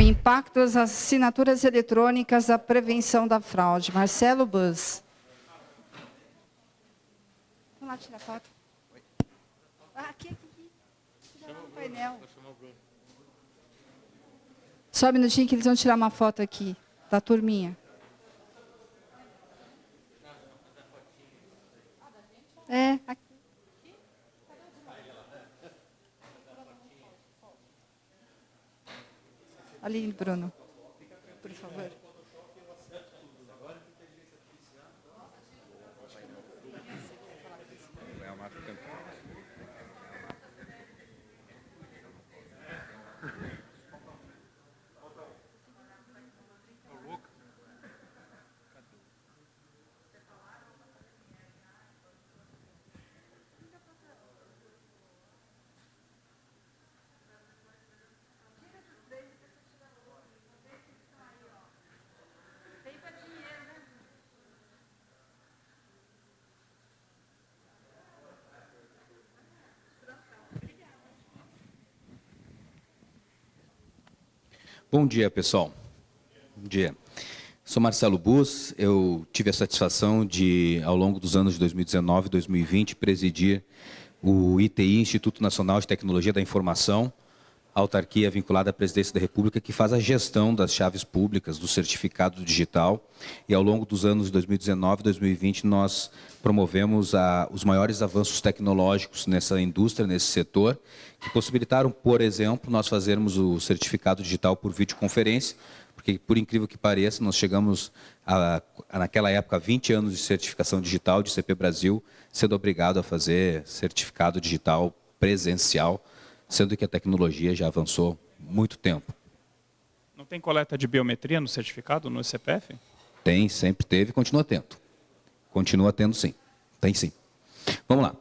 Impacto das assinaturas eletrônicas da prevenção da fraude. Marcelo Bus. Vamos lá tirar foto. Aqui. Tira lá no painel. Só um minutinho que eles vão tirar uma foto aqui, da turminha. Aqui. Ali, Bruno, por favor. Bom dia, pessoal. Bom dia. Sou Marcelo Bus. Eu tive a satisfação de, ao longo dos anos de 2019 e 2020, presidir o ITI, Instituto Nacional de Tecnologia da Informação, autarquia vinculada à Presidência da República, que faz a gestão das chaves públicas, do certificado digital. E, ao longo dos anos de 2019 e 2020, nós promovemos os maiores avanços tecnológicos nessa indústria, nesse setor, que possibilitaram, por exemplo, nós fazermos o certificado digital por videoconferência, porque, por incrível que pareça, nós chegamos, naquela época, a 20 anos de certificação digital de CP Brasil, sendo obrigado a fazer certificado digital presencial, sendo que a tecnologia já avançou muito tempo. Não tem coleta de biometria no certificado, no CPF? Tem, sempre teve e continua tendo. Continua tendo, sim. Tem, sim. Vamos lá.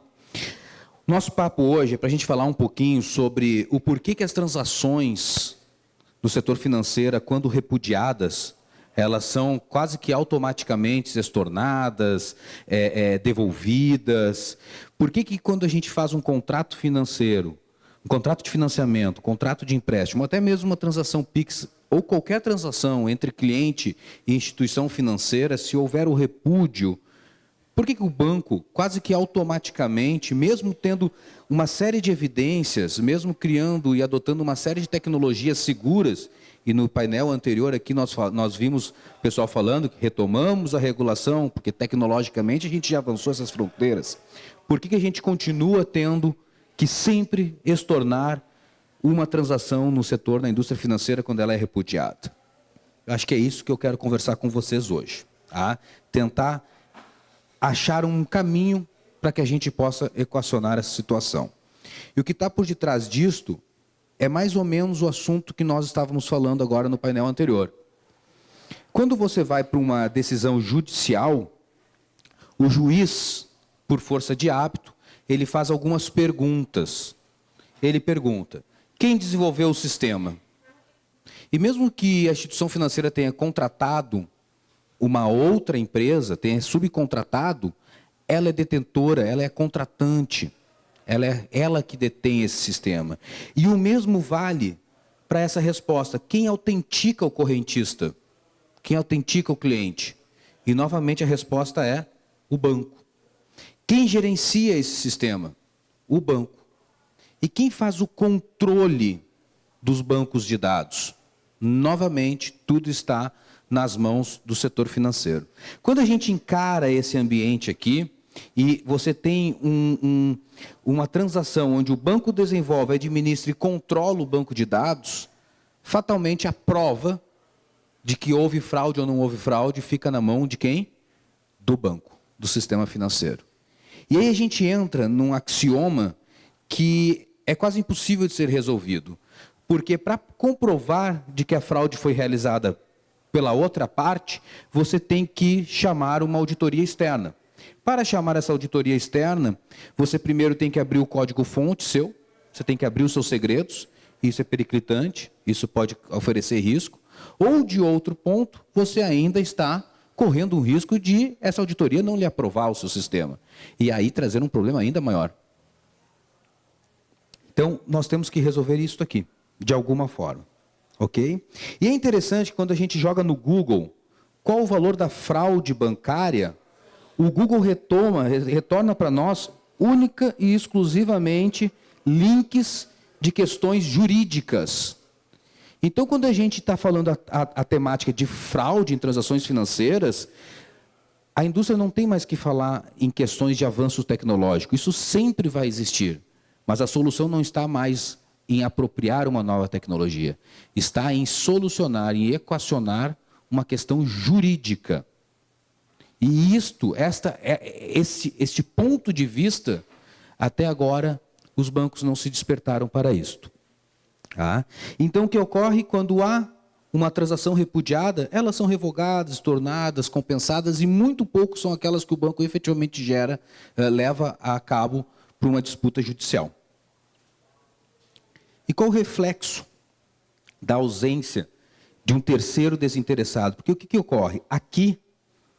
Nosso papo hoje é para a gente falar um pouquinho sobre o porquê que as transações do setor financeiro, quando repudiadas, elas são quase que automaticamente estornadas, devolvidas. Por que quando a gente faz um contrato financeiro, um contrato de financiamento, um contrato de empréstimo, até mesmo uma transação Pix, ou qualquer transação entre cliente e instituição financeira, se houver o repúdio, por que o banco, quase que automaticamente, mesmo tendo uma série de evidências, mesmo criando e adotando uma série de tecnologias seguras, e no painel anterior aqui nós vimos o pessoal falando que retomamos a regulação, porque tecnologicamente a gente já avançou essas fronteiras. Por que a gente continua tendo que sempre estornar uma transação no setor, na indústria financeira, quando ela é repudiada? Eu acho que é isso que eu quero conversar com vocês hoje. Tá? Tentar achar um caminho para que a gente possa equacionar essa situação. E o que está por detrás disto é mais ou menos o assunto que nós estávamos falando agora no painel anterior. Quando você vai para uma decisão judicial, o juiz, por força de hábito, ele faz algumas perguntas. Ele pergunta: quem desenvolveu o sistema? E mesmo que a instituição financeira tenha contratado uma outra empresa, tenha subcontratado, ela é detentora, ela é contratante, ela é ela que detém esse sistema. E o mesmo vale para essa resposta: quem autentica o correntista? Quem autentica o cliente? E novamente a resposta é o banco. Quem gerencia esse sistema? O banco. E quem faz o controle dos bancos de dados? Novamente, tudo está nas mãos do setor financeiro. Quando a gente encara esse ambiente aqui, e você tem uma transação onde o banco desenvolve, administra e controla o banco de dados, fatalmente a prova de que houve fraude ou não houve fraude fica na mão de quem? Do banco, do sistema financeiro. E aí a gente entra num axioma que é quase impossível de ser resolvido. Porque para comprovar de que a fraude foi realizada pela outra parte, você tem que chamar uma auditoria externa. Para chamar essa auditoria externa, você primeiro tem que abrir o código-fonte seu, você tem que abrir os seus segredos, isso é periclitante, isso pode oferecer risco. Ou, de outro ponto, você ainda está correndo o risco de essa auditoria não lhe aprovar o seu sistema. E aí trazer um problema ainda maior. Então, nós temos que resolver isso aqui, de alguma forma. Ok? E é interessante que quando a gente joga no Google qual o valor da fraude bancária, o Google retorna para nós única e exclusivamente links de questões jurídicas. Então, quando a gente está falando a temática de fraude em transações financeiras, a indústria não tem mais que falar em questões de avanço tecnológico. Isso sempre vai existir. Mas a solução não está mais em apropriar uma nova tecnologia. Está em solucionar, em equacionar uma questão jurídica. E este ponto de vista, até agora, os bancos não se despertaram para isto. Tá? Então, o que ocorre quando há uma transação repudiada? Elas são revogadas, tornadas, compensadas, e muito pouco são aquelas que o banco efetivamente leva a cabo por uma disputa judicial. E qual o reflexo da ausência de um terceiro desinteressado? Porque o que ocorre? Aqui,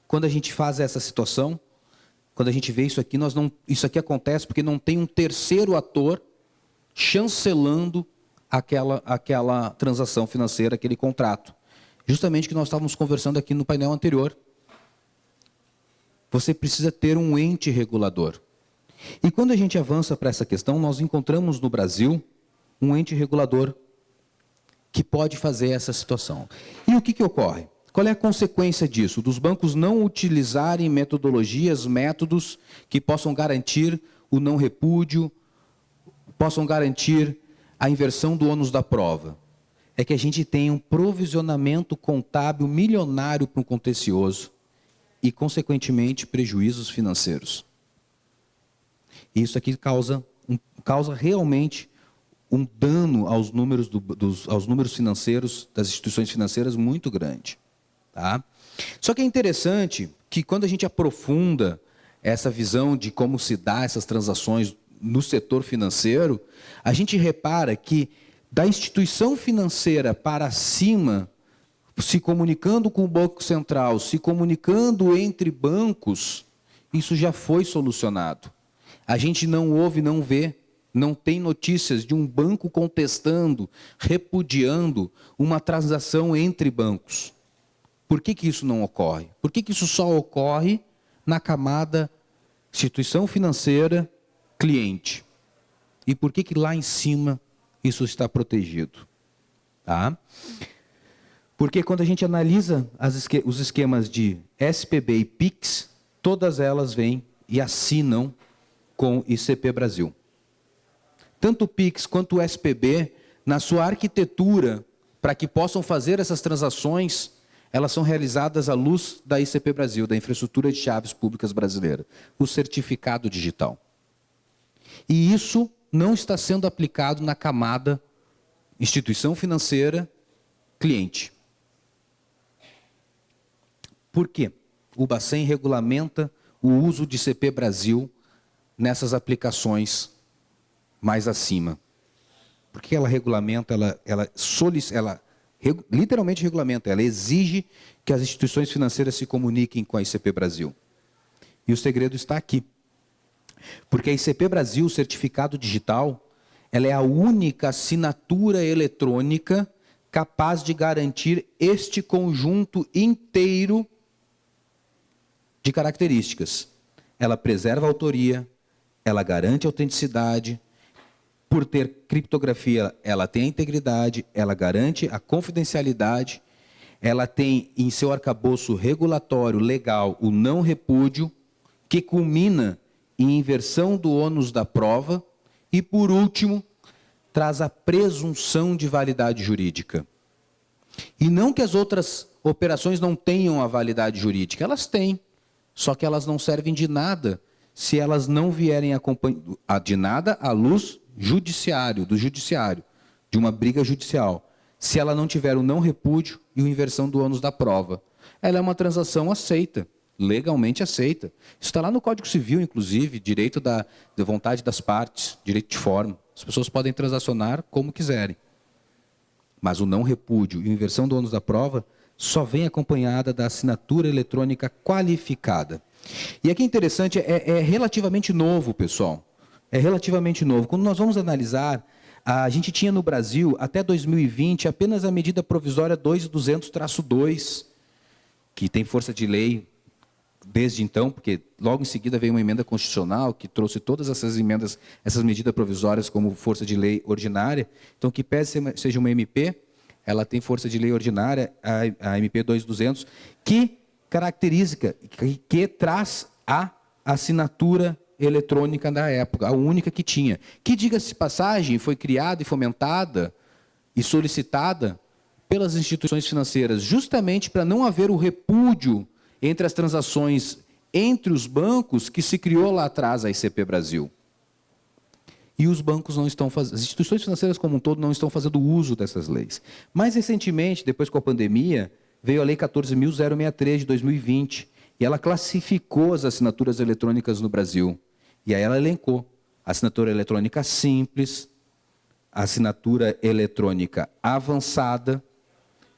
quando a gente faz essa situação, quando a gente vê isso aqui, isso aqui acontece porque não tem um terceiro ator chancelando aquela transação financeira, aquele contrato. Justamente o que nós estávamos conversando aqui no painel anterior. Você precisa ter um ente regulador. E quando a gente avança para essa questão, nós encontramos no Brasil um ente regulador que pode fazer essa situação. E o que ocorre? Qual é a consequência disso? Dos bancos não utilizarem metodologias, métodos que possam garantir o não repúdio, possam garantir a inversão do ônus da prova. É que a gente tem um provisionamento contábil milionário para um contencioso e, consequentemente, prejuízos financeiros. Isso aqui causa realmente um dano aos números financeiros das instituições financeiras muito grande. Tá? Só que é interessante que quando a gente aprofunda essa visão de como se dá essas transações no setor financeiro, a gente repara que da instituição financeira para cima, se comunicando com o Banco Central, se comunicando entre bancos, isso já foi solucionado. A gente não ouve, não vê, não tem notícias de um banco contestando, repudiando uma transação entre bancos. Por que isso não ocorre? Por que isso só ocorre na camada instituição financeira, cliente? E por que lá em cima isso está protegido? Tá? Porque quando a gente analisa os esquemas de SPB e PIX, todas elas vêm e assinam com ICP Brasil. Tanto o PIX quanto o SPB, na sua arquitetura, para que possam fazer essas transações, elas são realizadas à luz da ICP Brasil, da Infraestrutura de Chaves Públicas Brasileira, o certificado digital. E isso não está sendo aplicado na camada instituição financeira, cliente. Por quê? O Bacen regulamenta o uso de ICP Brasil nessas aplicações mais acima. Porque ela regulamenta, literalmente regulamenta, ela exige que as instituições financeiras se comuniquem com a ICP Brasil. E o segredo está aqui. Porque a ICP Brasil, o certificado digital, ela é a única assinatura eletrônica capaz de garantir este conjunto inteiro de características. Ela preserva a autoria, ela garante a autenticidade. Por ter criptografia, ela tem a integridade, ela garante a confidencialidade, ela tem em seu arcabouço regulatório legal o não repúdio, que culmina em inversão do ônus da prova e, por último, traz a presunção de validade jurídica. E não que as outras operações não tenham a validade jurídica, elas têm, só que elas não servem de nada se elas não vierem de nada à luz do judiciário, de uma briga judicial, se ela não tiver o não repúdio e a inversão do ônus da prova. Ela é uma transação aceita, legalmente aceita. Isso está lá no Código Civil, inclusive, direito da vontade das partes, direito de forma. As pessoas podem transacionar como quiserem. Mas o não repúdio e a inversão do ônus da prova só vem acompanhada da assinatura eletrônica qualificada. E aqui é interessante, é relativamente novo, pessoal. É relativamente novo. Quando nós vamos analisar A gente tinha no Brasil, até 2020, apenas a medida provisória 2200-2, que tem força de lei desde então, porque logo em seguida veio uma emenda constitucional que trouxe todas essas emendas, essas medidas provisórias como força de lei ordinária. Então, que pese seja uma MP, ela tem força de lei ordinária, a MP 2200, que caracteriza, que traz a assinatura eletrônica da época, a única que tinha. Que, diga-se de passagem, foi criada e fomentada e solicitada pelas instituições financeiras, justamente para não haver o repúdio entre as transações entre os bancos que se criou lá atrás a ICP Brasil. E os bancos não estão fazendo, as instituições financeiras como um todo não estão fazendo uso dessas leis. Mais recentemente, depois com a pandemia, veio a Lei 14.063 de 2020, e ela classificou as assinaturas eletrônicas no Brasil. E aí ela elencou a assinatura eletrônica simples, a assinatura eletrônica avançada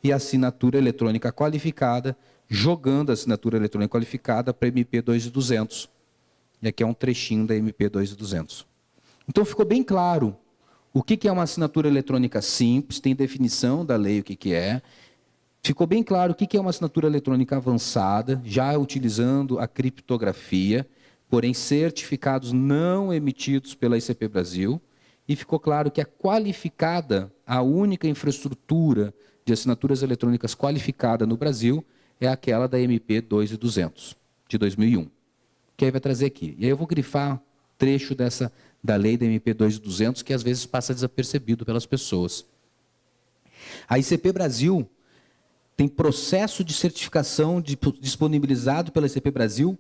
e a assinatura eletrônica qualificada, jogando a assinatura eletrônica qualificada para a MP 2200. E aqui é um trechinho da MP 2200. Então ficou bem claro o que é uma assinatura eletrônica simples, tem definição da lei o que é. Ficou bem claro o que é uma assinatura eletrônica avançada, já utilizando a criptografia, porém certificados não emitidos pela ICP Brasil. E ficou claro que a qualificada, a única infraestrutura de assinaturas eletrônicas qualificada no Brasil, é aquela da MP 2200, de 2001, que aí vai trazer aqui. E aí eu vou grifar trecho da lei da MP 2200, que às vezes passa desapercebido pelas pessoas. A ICP Brasil tem processo de certificação disponibilizado pela ICP Brasil,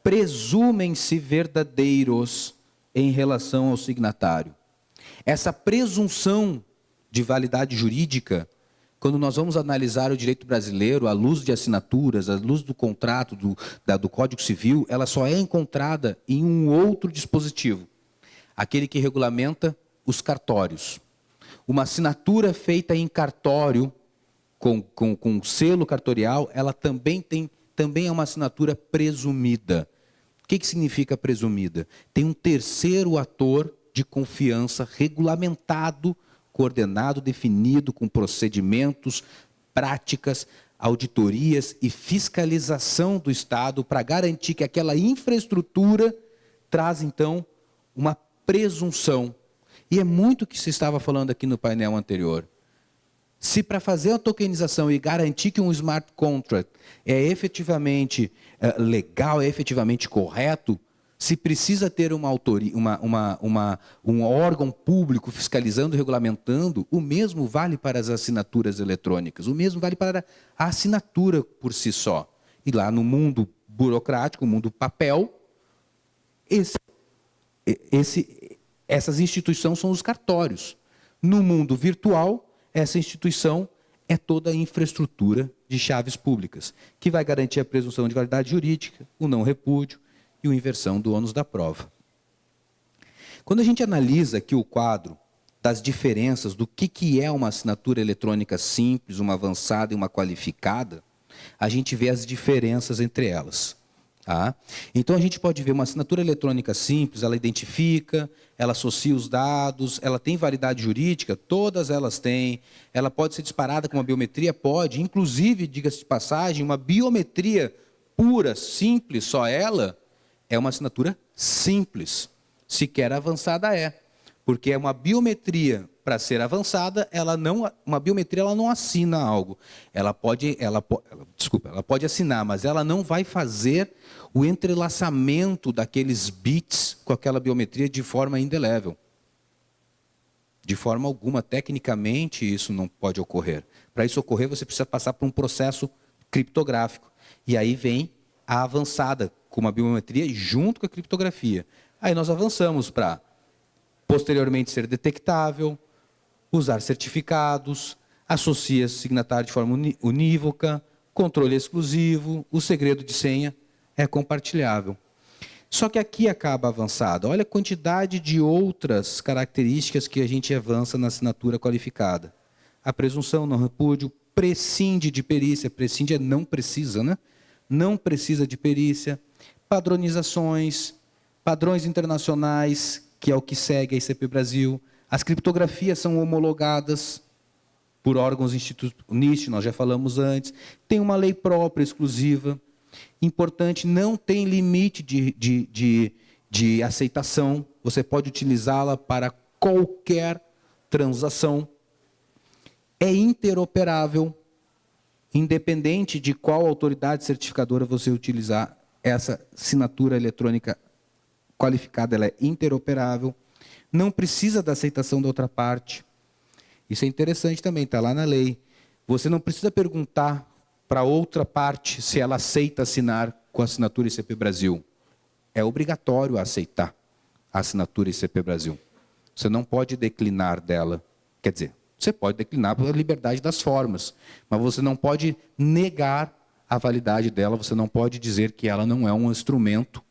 presumem-se verdadeiros em relação ao signatário. Essa presunção de validade jurídica, quando nós vamos analisar o direito brasileiro, à luz de assinaturas, à luz do contrato, do Código Civil, ela só é encontrada em um outro dispositivo, aquele que regulamenta os cartórios. Uma assinatura feita em cartório, com selo cartorial, ela também é uma assinatura presumida. O que significa presumida? Tem um terceiro ator de confiança regulamentado, coordenado, definido, com procedimentos, práticas, auditorias e fiscalização do Estado para garantir que aquela infraestrutura traz, então, uma presunção. E é muito o que se estava falando aqui no painel anterior. Se para fazer a tokenização e garantir que um smart contract é efetivamente legal, é efetivamente correto, se precisa ter uma autoria, um órgão público fiscalizando e regulamentando, o mesmo vale para as assinaturas eletrônicas, o mesmo vale para a assinatura por si só. E lá no mundo burocrático, no mundo papel, essas instituições são os cartórios. No mundo virtual, essa instituição é toda a infraestrutura de chaves públicas, que vai garantir a presunção de validade jurídica, o não repúdio, e a inversão do ônus da prova. Quando a gente analisa aqui o quadro das diferenças do que é uma assinatura eletrônica simples, uma avançada e uma qualificada, a gente vê as diferenças entre elas. Tá? Então, a gente pode ver uma assinatura eletrônica simples, ela identifica, ela associa os dados, ela tem validade jurídica, todas elas têm, ela pode ser disparada com uma biometria, pode, inclusive, diga-se de passagem, uma biometria pura, simples, só ela, é uma assinatura simples, sequer avançada é, porque é uma biometria, para ser avançada, uma biometria ela não assina algo, ela pode assinar, mas ela não vai fazer o entrelaçamento daqueles bits com aquela biometria de forma indelével. De forma alguma, tecnicamente, isso não pode ocorrer. Para isso ocorrer, você precisa passar por um processo criptográfico, e aí vem a avançada, com uma biometria junto com a criptografia. Aí nós avançamos para, posteriormente, ser detectável, usar certificados, associa signatário de forma unívoca, controle exclusivo, o segredo de senha é compartilhável. Só que aqui acaba avançado. Olha a quantidade de outras características que a gente avança na assinatura qualificada. A presunção, não repúdio, prescinde de perícia, prescinde é não precisa, né? Não precisa de perícia, padronizações, padrões internacionais, que é o que segue a ICP Brasil, As criptografias são homologadas por órgãos NIST, nós já falamos antes. Tem uma lei própria, exclusiva. Importante, não tem limite de aceitação. Você pode utilizá-la para qualquer transação. É interoperável, independente de qual autoridade certificadora você utilizar. Essa assinatura eletrônica qualificada, ela é interoperável. Não precisa da aceitação da outra parte. Isso é interessante também, está lá na lei. Você não precisa perguntar para outra parte se ela aceita assinar com a assinatura ICP Brasil. É obrigatório aceitar a assinatura ICP Brasil. Você não pode declinar dela. Quer dizer, você pode declinar pela liberdade das formas, mas você não pode negar a validade dela, você não pode dizer que ela não é um instrumento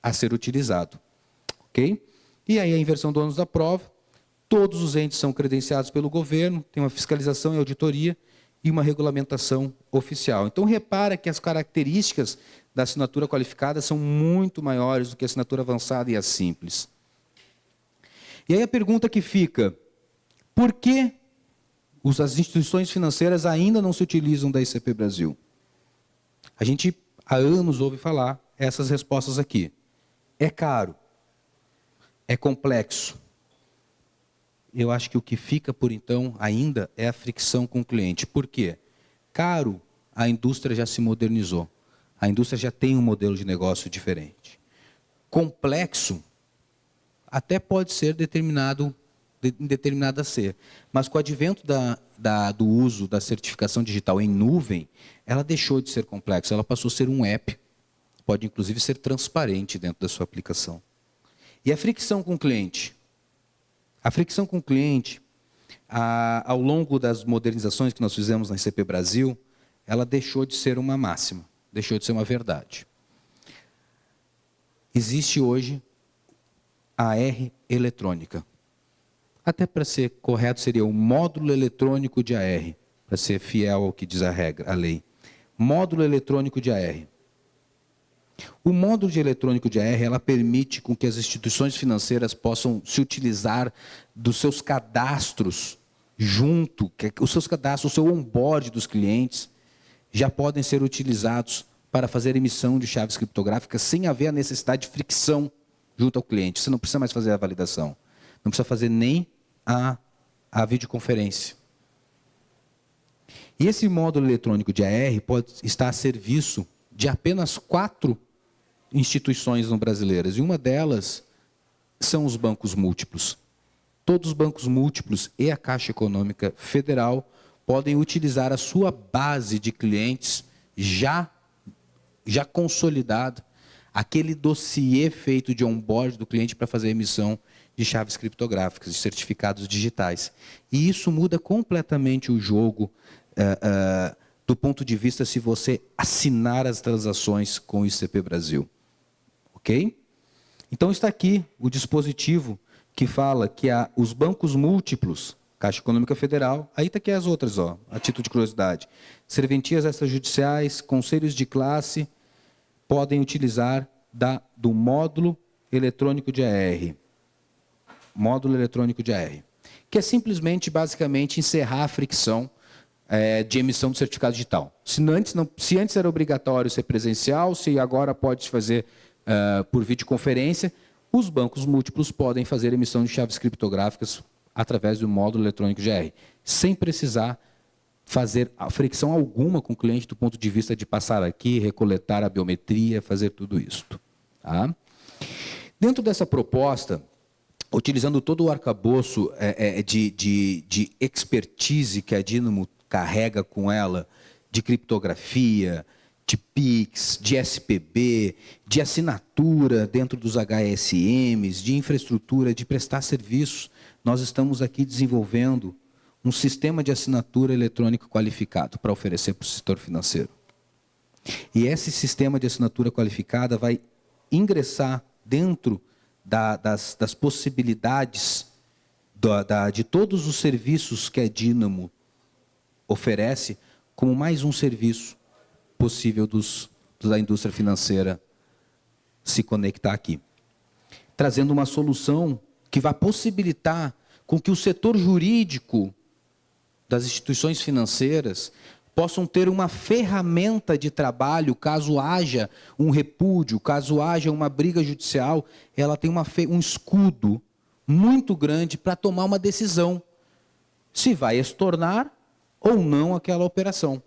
a ser utilizado. Ok? E aí a inversão do ônus da prova. Todos os entes são credenciados pelo governo, tem uma fiscalização e auditoria e uma regulamentação oficial. Então, repara que as características da assinatura qualificada são muito maiores do que a assinatura avançada e a simples. E aí a pergunta que fica, por que as instituições financeiras ainda não se utilizam da ICP Brasil? A gente há anos ouve falar essas respostas aqui. É caro, é complexo. Eu acho que o que fica, por então, ainda é a fricção com o cliente. Por quê? Caro, a indústria já se modernizou. A indústria já tem um modelo de negócio diferente. Complexo, até pode ser determinado a ser. Mas com o advento do uso da certificação digital em nuvem, ela deixou de ser complexa, ela passou a ser um app. Pode, inclusive, ser transparente dentro da sua aplicação. E a fricção com o cliente? A fricção com o cliente, ao longo das modernizações que nós fizemos na ICP Brasil, ela deixou de ser uma máxima, deixou de ser uma verdade. Existe hoje a AR eletrônica. Até para ser correto, seria o módulo eletrônico de AR, para ser fiel ao que diz a regra, a lei. Módulo eletrônico de AR. O módulo de eletrônico de AR, ela permite com que as instituições financeiras possam se utilizar dos seus cadastros junto, os seus cadastros, o seu onboard dos clientes, já podem ser utilizados para fazer emissão de chaves criptográficas sem haver a necessidade de fricção junto ao cliente. Você não precisa mais fazer a validação. Não precisa fazer nem a videoconferência. E esse módulo eletrônico de AR pode estar a serviço de apenas 4 instituições não brasileiras. E uma delas são os bancos múltiplos. Todos os bancos múltiplos e a Caixa Econômica Federal podem utilizar a sua base de clientes já consolidado, aquele dossiê feito de onboard do cliente para fazer a emissão de chaves criptográficas, de certificados digitais. E isso muda completamente o jogo do ponto de vista se você assinar as transações com o ICP Brasil. Ok? Então está aqui o dispositivo que fala que os bancos múltiplos, Caixa Econômica Federal, aí está aqui as outras, ó, a título de curiosidade, serventias extrajudiciais, conselhos de classe, podem utilizar do módulo eletrônico de AR. Módulo eletrônico de AR. Que é simplesmente, basicamente, encerrar a fricção de emissão do certificado digital. Se antes era obrigatório ser presencial, se agora pode fazer por videoconferência, os bancos múltiplos podem fazer emissão de chaves criptográficas através do módulo eletrônico de AR, sem precisar fazer fricção alguma com o cliente do ponto de vista de passar aqui, recoletar a biometria, fazer tudo isso. Tá? Dentro dessa proposta, utilizando todo o arcabouço de expertise que a Dínamo carrega com ela, de criptografia, de PIX, de SPB, de assinatura dentro dos HSMs, de infraestrutura, de prestar serviços, nós estamos aqui desenvolvendo um sistema de assinatura eletrônica qualificado para oferecer para o setor financeiro. E esse sistema de assinatura qualificada vai ingressar dentro das possibilidades de todos os serviços que a Dínamo oferece, como mais um serviço possível da indústria financeira se conectar aqui. Trazendo uma solução que vai possibilitar com que o setor jurídico das instituições financeiras possam ter uma ferramenta de trabalho caso haja um repúdio, caso haja uma briga judicial, ela tem um escudo muito grande para tomar uma decisão se vai estornar ou não aquela operação.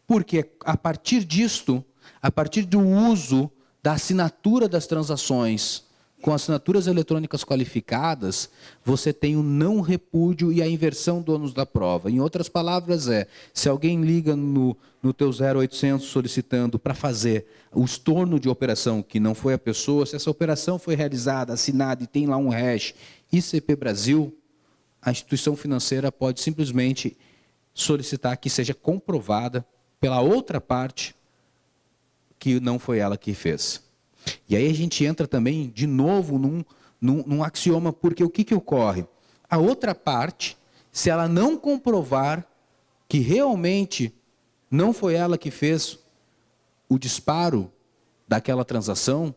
Porque a partir disto, a partir do uso da assinatura das transações com assinaturas eletrônicas qualificadas, você tem o não repúdio e a inversão do ônus da prova. Em outras palavras, se alguém liga no teu 0800 solicitando para fazer o estorno de operação que não foi a pessoa, se essa operação foi realizada, assinada e tem lá um hash ICP Brasil, a instituição financeira pode simplesmente solicitar que seja comprovada pela outra parte que não foi ela que fez. E aí a gente entra também, de novo, num axioma, porque o que ocorre? A outra parte, se ela não comprovar que realmente não foi ela que fez o disparo daquela transação,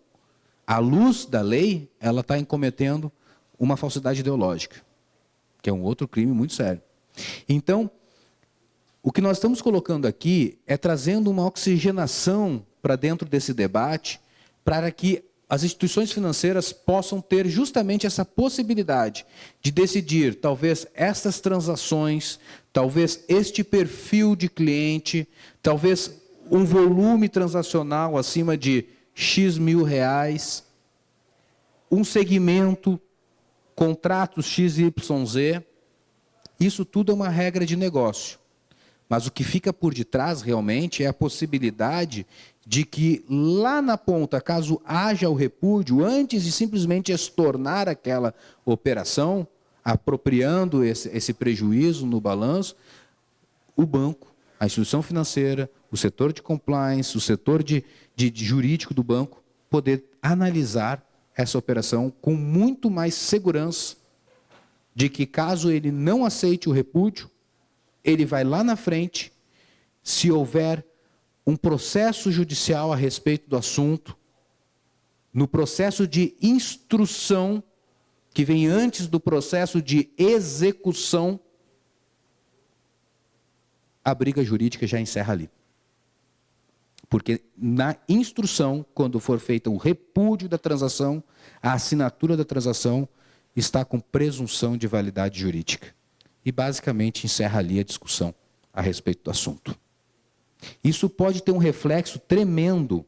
à luz da lei, ela está cometendo uma falsidade ideológica, que é um outro crime muito sério. Então, o que nós estamos colocando aqui é trazendo uma oxigenação para dentro desse debate, para que as instituições financeiras possam ter justamente essa possibilidade de decidir, talvez, essas transações, talvez este perfil de cliente, talvez um volume transacional acima de X mil reais, um segmento, contratos XYZ, isso tudo é uma regra de negócio. Mas o que fica por detrás realmente é a possibilidade de que lá na ponta, caso haja o repúdio, antes de simplesmente estornar aquela operação, apropriando esse prejuízo no balanço, o banco, a instituição financeira, o setor de compliance, o setor de jurídico do banco, poder analisar essa operação com muito mais segurança de que caso ele não aceite o repúdio, ele vai lá na frente, se houver um processo judicial a respeito do assunto, no processo de instrução, que vem antes do processo de execução, a briga jurídica já encerra ali. Porque na instrução, quando for feito o repúdio da transação, a assinatura da transação está com presunção de validade jurídica. E basicamente encerra ali a discussão a respeito do assunto. Isso pode ter um reflexo tremendo.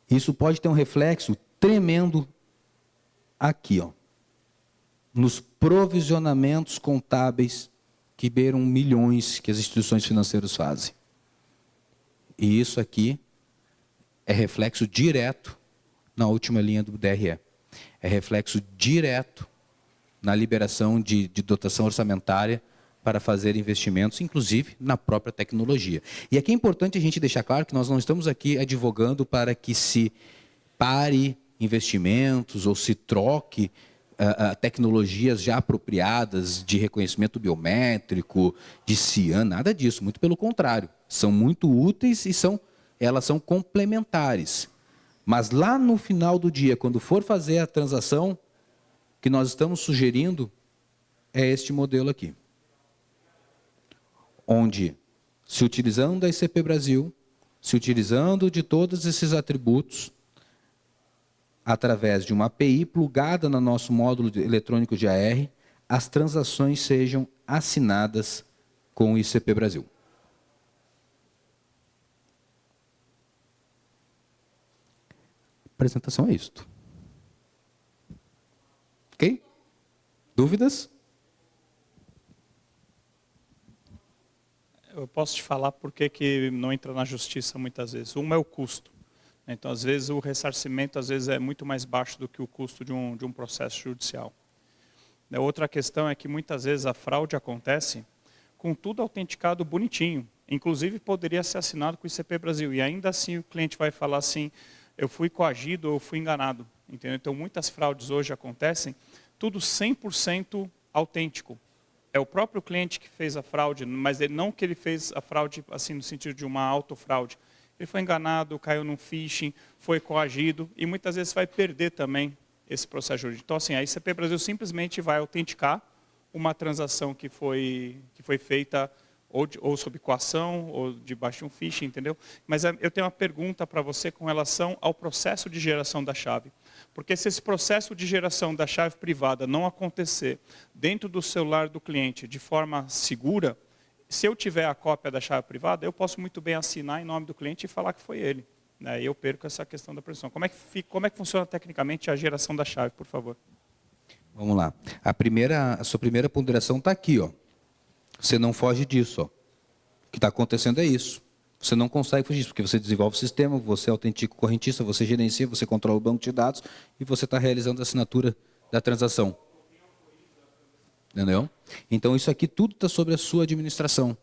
Isso pode ter um reflexo tremendo aqui, ó, nos provisionamentos contábeis que beiram milhões que as instituições financeiras fazem. E isso aqui é reflexo direto na última linha do DRE. É reflexo direto na liberação de dotação orçamentária para fazer investimentos, inclusive na própria tecnologia. E aqui é importante a gente deixar claro que nós não estamos aqui advogando para que se pare investimentos ou se troque tecnologias já apropriadas de reconhecimento biométrico, de CIAN, nada disso, muito pelo contrário. São muito úteis e elas são complementares. Mas lá no final do dia, quando for fazer a transação, que nós estamos sugerindo é este modelo aqui. Onde, se utilizando da ICP Brasil, se utilizando de todos esses atributos, através de uma API plugada no nosso módulo eletrônico de AR, as transações sejam assinadas com o ICP Brasil. A apresentação é isto. Ok? Dúvidas? Eu posso te falar por que não entra na justiça muitas vezes. Uma é o custo. Então, às vezes, o ressarcimento é muito mais baixo do que o custo de um processo judicial. A outra questão é que muitas vezes a fraude acontece com tudo autenticado bonitinho. Inclusive, poderia ser assinado com o ICP Brasil. E ainda assim o cliente vai falar assim, eu fui coagido ou eu fui enganado. Entendeu? Então, muitas fraudes hoje acontecem, tudo 100% autêntico. É o próprio cliente que fez a fraude, mas não que ele fez a fraude assim no sentido de uma autofraude. Ele foi enganado, caiu num phishing, foi coagido e muitas vezes vai perder também esse processo jurídico. Então, assim, a ICP Brasil simplesmente vai autenticar uma transação que foi feita ou sob coação, ou debaixo de um phishing, entendeu? Mas eu tenho uma pergunta para você com relação ao processo de geração da chave. Porque se esse processo de geração da chave privada não acontecer dentro do celular do cliente de forma segura, se eu tiver a cópia da chave privada, eu posso muito bem assinar em nome do cliente e falar que foi ele. E eu perco essa questão da proteção. Como é que funciona tecnicamente a geração da chave, por favor? Vamos lá. A sua primeira ponderação está aqui, ó. Você não foge disso, ó. O que está acontecendo é isso. Você não consegue fugir disso, porque você desenvolve o sistema, você autentica o correntista, você gerencia, você controla o banco de dados e você está realizando a assinatura da transação. Entendeu? Então, isso aqui tudo está sobre a sua administração.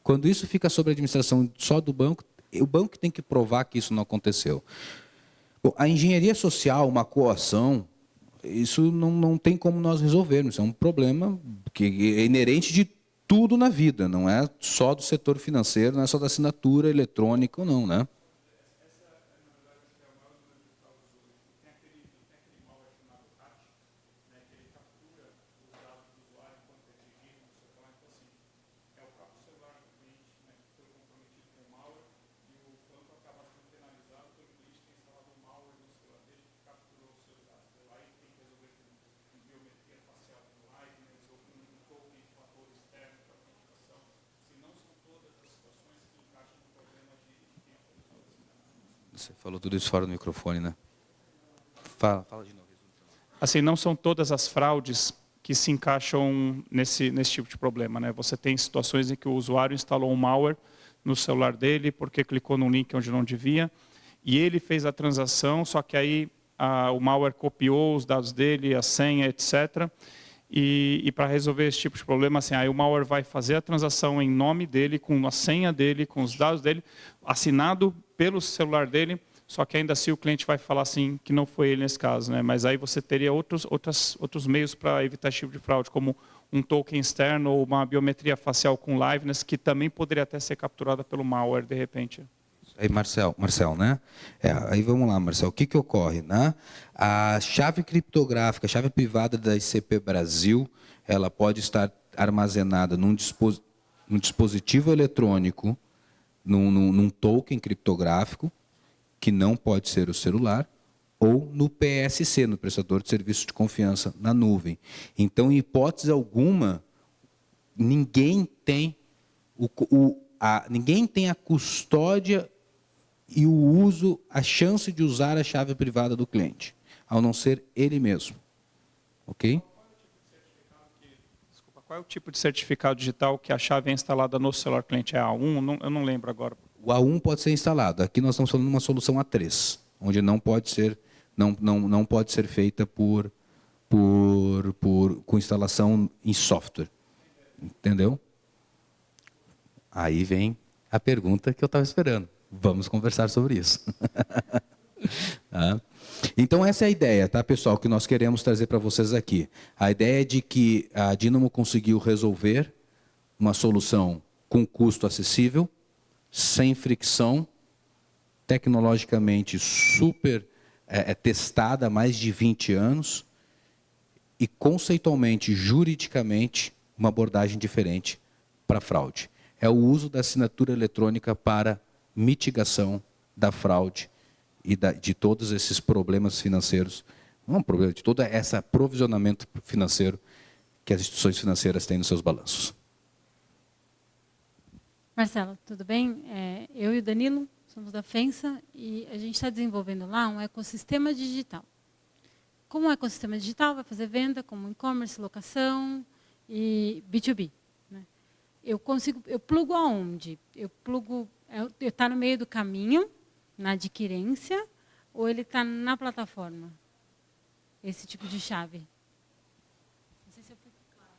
Quando isso fica sobre a administração só do banco, o banco tem que provar que isso não aconteceu. Bom, a engenharia social, uma coação, isso não tem como nós resolvermos. Isso é um problema que é inerente de tudo na vida, não é só do setor financeiro, não é só da assinatura eletrônica ou não, né? Você falou tudo isso fora do microfone, né? Fala de novo. Assim, não são todas as fraudes que se encaixam nesse tipo de problema, né? Você tem situações em que o usuário instalou um malware no celular dele porque clicou num link onde não devia e ele fez a transação, só que aí o malware copiou os dados dele, a senha, etc. E para resolver esse tipo de problema, assim, aí o malware vai fazer a transação em nome dele, com a senha dele, com os dados dele, assinado pelo celular dele, só que ainda assim o cliente vai falar assim que não foi ele nesse caso, né? Mas aí você teria outros meios para evitar esse tipo de fraude, como um token externo ou uma biometria facial com liveness, que também poderia até ser capturada pelo malware de repente. Aí, Marcel, né? Aí vamos lá, Marcel. O que ocorre, né? A chave criptográfica, a chave privada da ICP Brasil, ela pode estar armazenada num dispositivo eletrônico, num token criptográfico, que não pode ser o celular, ou no PSC, no prestador de serviço de confiança na nuvem. Então, em hipótese alguma, ninguém tem a custódia e o uso, a chance de usar a chave privada do cliente, ao não ser ele mesmo. Ok? Desculpa, qual é o tipo de certificado digital que a chave é instalada no celular cliente? É A1? Eu não lembro agora. O A1 pode ser instalado. Aqui nós estamos falando de uma solução A3, onde não pode ser feita com instalação em software. Entendeu? Aí vem a pergunta que eu estava esperando. Vamos conversar sobre isso. Tá? Então, essa é a ideia, tá, pessoal, que nós queremos trazer para vocês aqui. A ideia é de que a Dynamo conseguiu resolver uma solução com custo acessível, sem fricção, tecnologicamente super testada há mais de 20 anos e conceitualmente, juridicamente, uma abordagem diferente para a fraude. É o uso da assinatura eletrônica para mitigação da fraude e de todos esses problemas financeiros, não problema, de todo esse aprovisionamento financeiro que as instituições financeiras têm nos seus balanços. Marcelo, tudo bem? Eu e o Danilo somos da FENSA e a gente está desenvolvendo lá um ecossistema digital. Como um ecossistema digital vai fazer venda, como e-commerce, locação e B2B. Né? Eu plugo aonde? Está no meio do caminho, na adquirência, ou ele está na plataforma? Esse tipo de chave. Não sei se eu fui clara.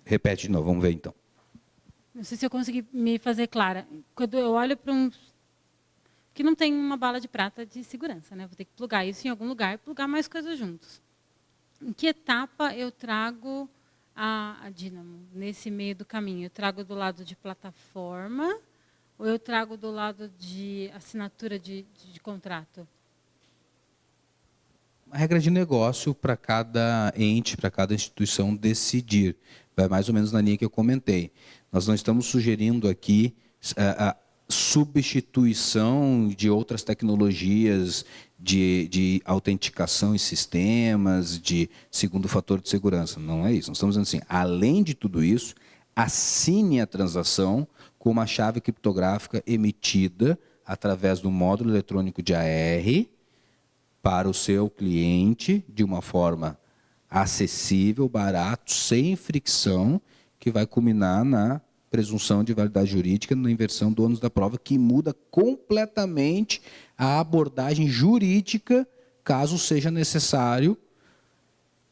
Repete de novo, vamos ver então. Não sei se eu consegui me fazer clara. Quando eu olho para um... que não tem uma bala de prata de segurança, né? Vou ter que plugar isso em algum lugar e plugar mais coisas juntos. Em que etapa eu trago a Dynamo nesse meio do caminho? Eu trago do lado de plataforma ou eu trago do lado de assinatura de contrato? uma regra de negócio para cada ente, para cada instituição decidir. Vai mais ou menos na linha que eu comentei. Nós não estamos sugerindo aqui a substituição de outras tecnologias de autenticação em sistemas, de segundo fator de segurança. Não é isso. Nós estamos dizendo assim, além de tudo isso, assine a transação com uma chave criptográfica emitida através do módulo eletrônico de AR para o seu cliente de uma forma acessível, barato, sem fricção, que vai culminar na presunção de validade jurídica, na inversão do ônus da prova, que muda completamente a abordagem jurídica, caso seja necessário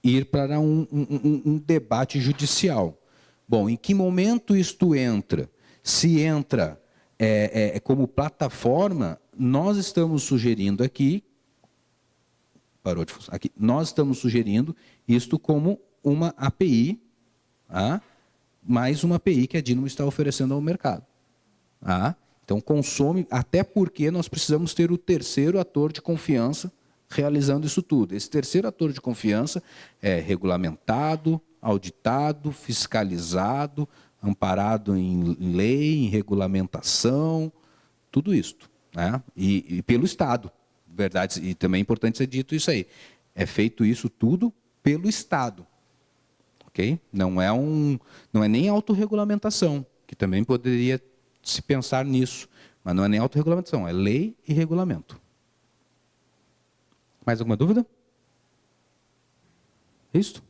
ir para um debate judicial. Bom, em que momento isto entra? Se entra como plataforma, nós estamos sugerindo aqui, parou de funcionar aqui, nós estamos sugerindo isto como uma API, tá? Mais uma API que a Dynamo está oferecendo ao mercado. Tá? Então, consome, até porque nós precisamos ter o terceiro ator de confiança realizando isso tudo. Esse terceiro ator de confiança é regulamentado, auditado, fiscalizado, amparado em lei, em regulamentação, tudo isto. Né? E pelo Estado. Verdade, e também é importante ser dito isso aí. É feito isso tudo pelo Estado. Okay? Não é nem autorregulamentação, que também poderia se pensar nisso, mas não é nem autorregulamentação, é lei e regulamento. Mais alguma dúvida? Isso?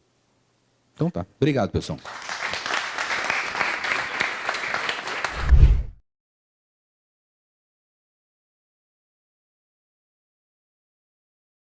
Então tá. Obrigado, pessoal.